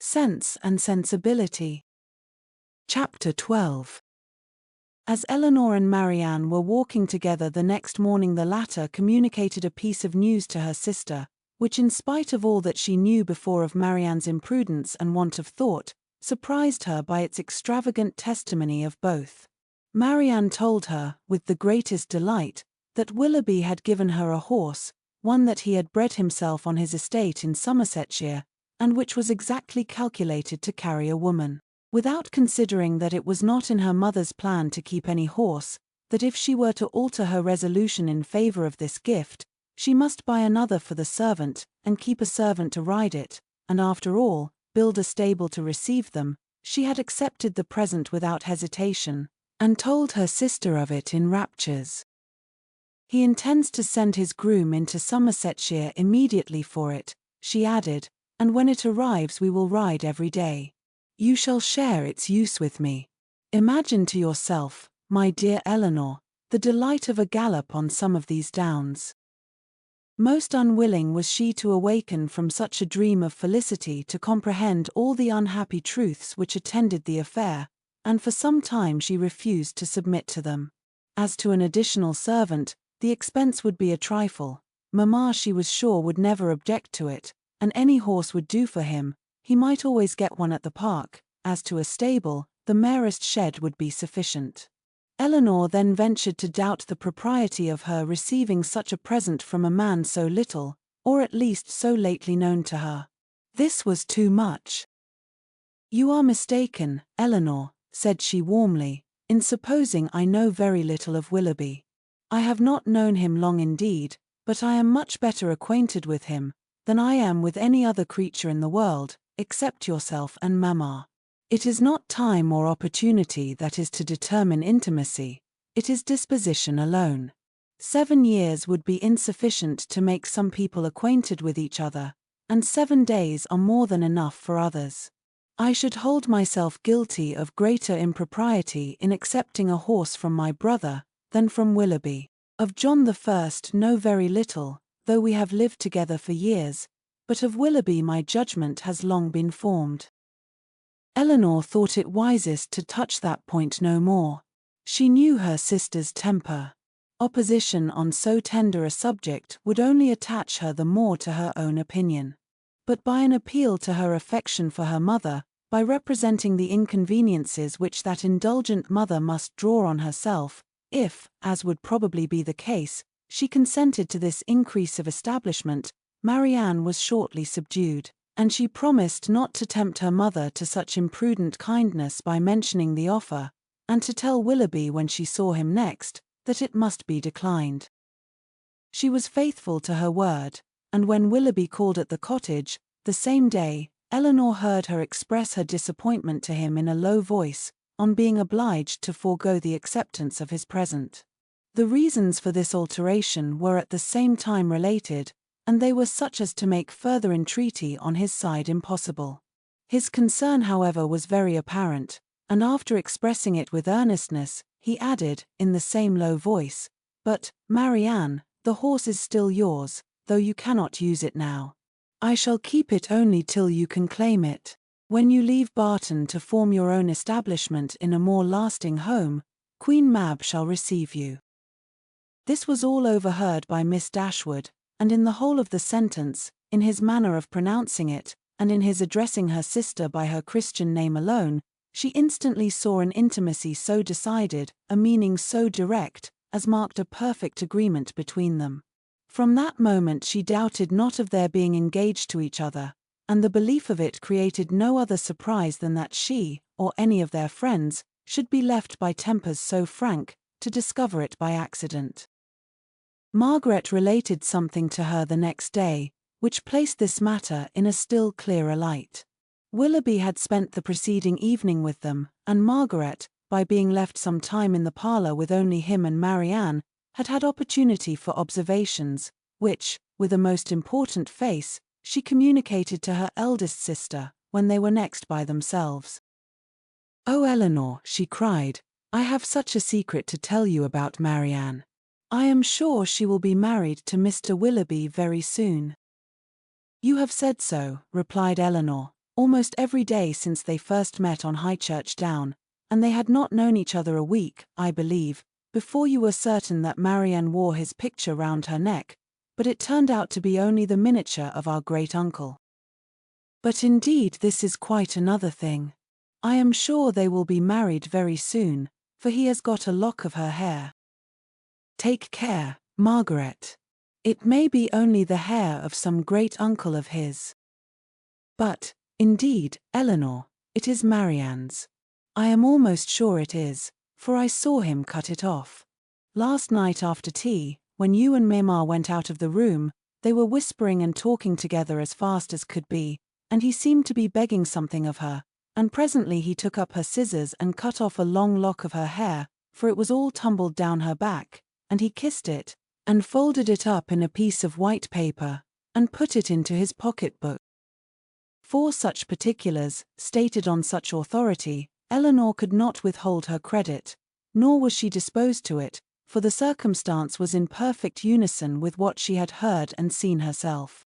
Sense and Sensibility Chapter 12. As Eleanor and Marianne were walking together the next morning, the latter communicated a piece of news to her sister, which, in spite of all that she knew before of Marianne's imprudence and want of thought, surprised her by its extravagant testimony of both. Marianne told her, with the greatest delight, that Willoughby had given her a horse, one that he had bred himself on his estate in Somersetshire, and which was exactly calculated to carry a woman. Without considering that it was not in her mother's plan to keep any horse, that if she were to alter her resolution in favor of this gift, she must buy another for the servant, and keep a servant to ride it, and after all, build a stable to receive them, she had accepted the present without hesitation, and told her sister of it in raptures. "He intends to send his groom into Somersetshire immediately for it," she added, "and when it arrives we will ride every day. You shall share its use with me. Imagine to yourself, my dear Eleanor, the delight of a gallop on some of these downs." Most unwilling was she to awaken from such a dream of felicity to comprehend all the unhappy truths which attended the affair, and for some time she refused to submit to them. As to an additional servant, the expense would be a trifle. Mamma, she was sure, would never object to it, and any horse would do for him. He might always get one at the park. As to a stable, the merest shed would be sufficient. Eleanor then ventured to doubt the propriety of her receiving such a present from a man so little, or at least so lately known to her. This was too much. "You are mistaken, Eleanor," said she warmly, "in supposing I know very little of Willoughby. I have not known him long indeed, but I am much better acquainted with him than I am with any other creature in the world, except yourself and mamma. It is not time or opportunity that is to determine intimacy, it is disposition alone. 7 years would be insufficient to make some people acquainted with each other, and 7 days are more than enough for others. I should hold myself guilty of greater impropriety in accepting a horse from my brother than from Willoughby. Of John the First know very little, though we have lived together for years, but of Willoughby my judgment has long been formed." Eleanor thought it wisest to touch that point no more. She knew her sister's temper. Opposition on so tender a subject would only attach her the more to her own opinion. But by an appeal to her affection for her mother, by representing the inconveniences which that indulgent mother must draw on herself, if, as would probably be the case, she consented to this increase of establishment, Marianne was shortly subdued, and she promised not to tempt her mother to such imprudent kindness by mentioning the offer, and to tell Willoughby when she saw him next, that it must be declined. She was faithful to her word, and when Willoughby called at the cottage, the same day, Eleanor heard her express her disappointment to him in a low voice, on being obliged to forego the acceptance of his present. The reasons for this alteration were at the same time related, and they were such as to make further entreaty on his side impossible. His concern, however, was very apparent, and after expressing it with earnestness, he added, in the same low voice, "But, Marianne, the horse is still yours, though you cannot use it now. I shall keep it only till you can claim it. When you leave Barton to form your own establishment in a more lasting home, Queen Mab shall receive you." This was all overheard by Miss Dashwood, and in the whole of the sentence, in his manner of pronouncing it, and in his addressing her sister by her Christian name alone, she instantly saw an intimacy so decided, a meaning so direct, as marked a perfect agreement between them. From that moment she doubted not of their being engaged to each other, and the belief of it created no other surprise than that she, or any of their friends, should be left by tempers so frank, to discover it by accident. Margaret related something to her the next day, which placed this matter in a still clearer light. Willoughby had spent the preceding evening with them, and Margaret, by being left some time in the parlour with only him and Marianne, had had opportunity for observations, which, with a most important face, she communicated to her eldest sister, when they were next by themselves. "Oh, Eleanor," she cried, "I have such a secret to tell you about Marianne. I am sure she will be married to Mr. Willoughby very soon." "You have said so," replied Eleanor, almost every day since they first met on Highchurch Down, and they had not known each other a week, I believe, before you were certain that Marianne wore his picture round her neck, but it turned out to be only the miniature of our great-uncle. But indeed this is quite another thing. I am sure they will be married very soon, for he has got a lock of her hair. Take care, Margaret. It may be only the hair of some great-uncle of his. But, indeed, Eleanor, it is Marianne's. I am almost sure it is, for I saw him cut it off. Last night after tea, when you and Mamma went out of the room, they were whispering and talking together as fast as could be, and he seemed to be begging something of her, and presently he took up her scissors and cut off a long lock of her hair, for it was all tumbled down her back, and he kissed it, and folded it up in a piece of white paper, and put it into his pocket-book. For such particulars, stated on such authority, Eleanor could not withhold her credit, nor was she disposed to it, for the circumstance was in perfect unison with what she had heard and seen herself.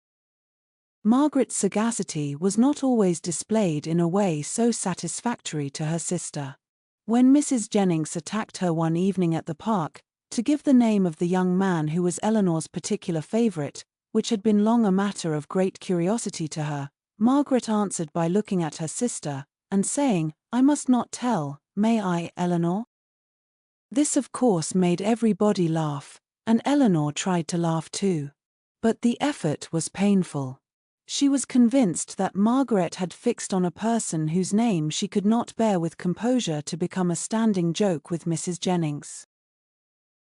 Margaret's sagacity was not always displayed in a way so satisfactory to her sister. When Mrs. Jennings attacked her one evening at the park, to give the name of the young man who was Eleanor's particular favourite, which had been long a matter of great curiosity to her, Margaret answered by looking at her sister, and saying, "I must not tell, may I, Eleanor?" This of course made everybody laugh, and Eleanor tried to laugh too. But the effort was painful. She was convinced that Margaret had fixed on a person whose name she could not bear with composure to become a standing joke with Mrs. Jennings.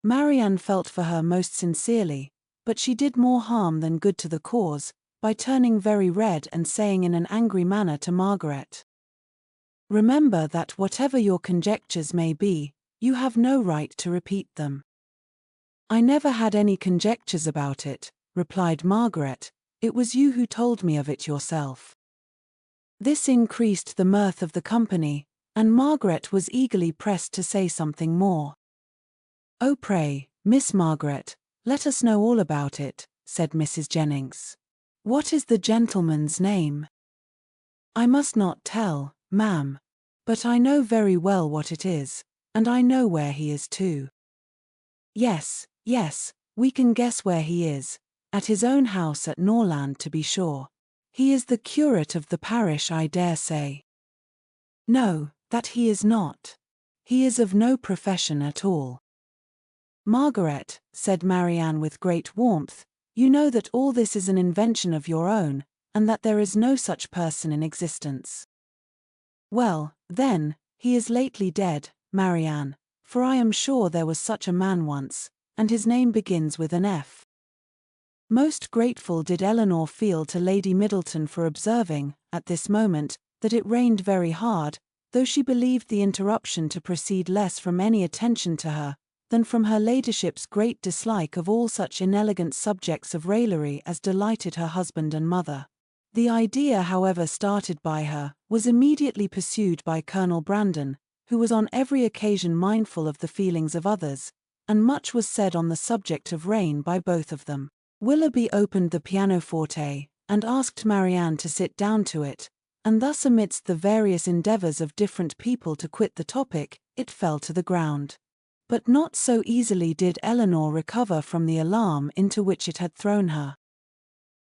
Marianne felt for her most sincerely, but she did more harm than good to the cause, by turning very red and saying in an angry manner to Margaret, "Remember that whatever your conjectures may be, you have no right to repeat them." "I never had any conjectures about it," replied Margaret, "it was you who told me of it yourself." This increased the mirth of the company, and Margaret was eagerly pressed to say something more. "Oh, pray, Miss Margaret, let us know all about it," said Mrs. Jennings. "What is the gentleman's name?" "I must not tell, ma'am. But I know very well what it is, and I know where he is too." Yes, we can guess where he is, at his own house at Norland to be sure. He is the curate of the parish, I dare say." "No, that he is not. He is of no profession at all." "Margaret," said Marianne with great warmth, "you know that all this is an invention of your own, and that there is no such person in existence." "Well, then, he is lately dead, Marianne, for I am sure there was such a man once, and his name begins with an F." Most grateful did Eleanor feel to Lady Middleton for observing, at this moment, that it rained very hard, though she believed the interruption to proceed less from any attention to her, than from her ladyship's great dislike of all such inelegant subjects of raillery as delighted her husband and mother. The idea, however started by her, was immediately pursued by Colonel Brandon, who was on every occasion mindful of the feelings of others, and much was said on the subject of rain by both of them. Willoughby opened the pianoforte, and asked Marianne to sit down to it, and thus amidst the various endeavours of different people to quit the topic, it fell to the ground. But not so easily did Eleanor recover from the alarm into which it had thrown her.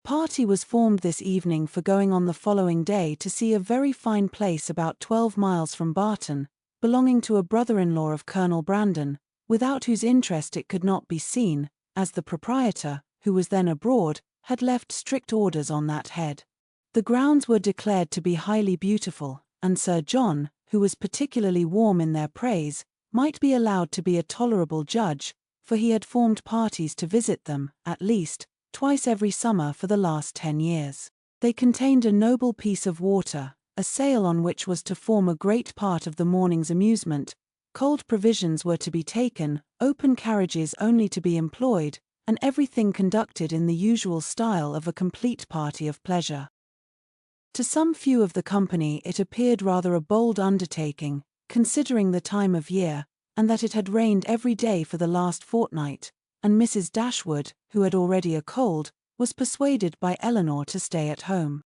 Party was formed this evening for going on the following day to see a very fine place about 12 miles from Barton, belonging to a brother-in-law of Colonel Brandon, without whose interest it could not be seen, as the proprietor, who was then abroad, had left strict orders on that head. The grounds were declared to be highly beautiful, and Sir John, who was particularly warm in their praise, might be allowed to be a tolerable judge, for he had formed parties to visit them, at least, twice every summer for the last 10 years. They contained a noble piece of water, a sail on which was to form a great part of the morning's amusement, cold provisions were to be taken, open carriages only to be employed, and everything conducted in the usual style of a complete party of pleasure. To some few of the company it appeared rather a bold undertaking, considering the time of year, and that it had rained every day for the last fortnight, and Mrs. Dashwood, who had already a cold, was persuaded by Eleanor to stay at home.